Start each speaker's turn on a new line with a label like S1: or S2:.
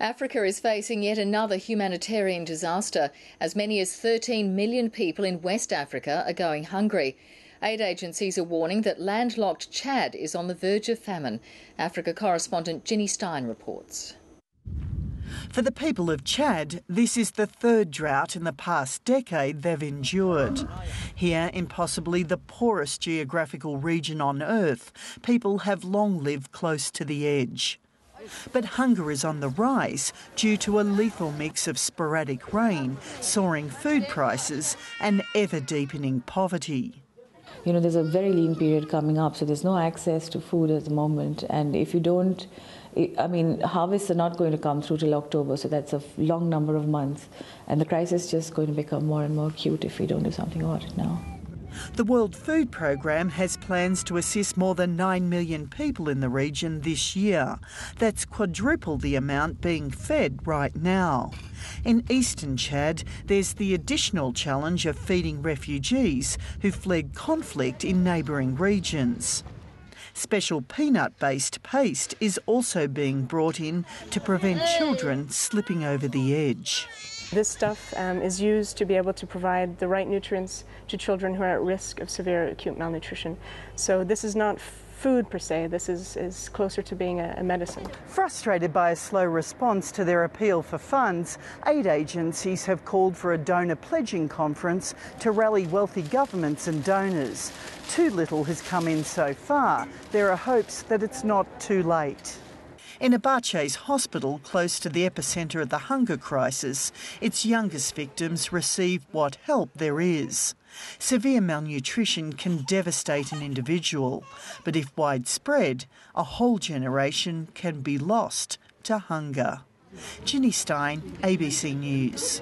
S1: Africa is facing yet another humanitarian disaster. As many as 13 million people in West Africa are going hungry. Aid agencies are warning that landlocked Chad is on the verge of famine. Africa correspondent Ginny Stein reports.
S2: For the people of Chad, this is the third drought in the past decade they've endured. Here, in possibly the poorest geographical region on Earth, people have long lived close to the edge. But hunger is on the rise due to a lethal mix of sporadic rain, soaring food prices and ever-deepening poverty.
S3: You know, there's a very lean period coming up, so there's no access to food at the moment. And if you don't, harvests are not going to come through till October, so that's a long number of months. And the crisis is just going to become more and more acute if we don't do something about it now.
S2: The World Food Programme has plans to assist more than 9 million people in the region this year. That's quadruple the amount being fed right now. In eastern Chad, there's the additional challenge of feeding refugees who fled conflict in neighbouring regions. Special peanut-based paste is also being brought in to prevent children slipping over the edge.
S4: This stuff is used to be able to provide the right nutrients to children who are at risk of severe acute malnutrition. So this is not food per se, this is closer to being a medicine.
S2: Frustrated by a slow response to their appeal for funds, aid agencies have called for a donor pledging conference to rally wealthy governments and donors. Too little has come in so far. There are hopes that it's not too late. In Abache's hospital, close to the epicentre of the hunger crisis, its youngest victims receive what help there is. Severe malnutrition can devastate an individual, but if widespread, a whole generation can be lost to hunger. Ginny Stein, ABC News.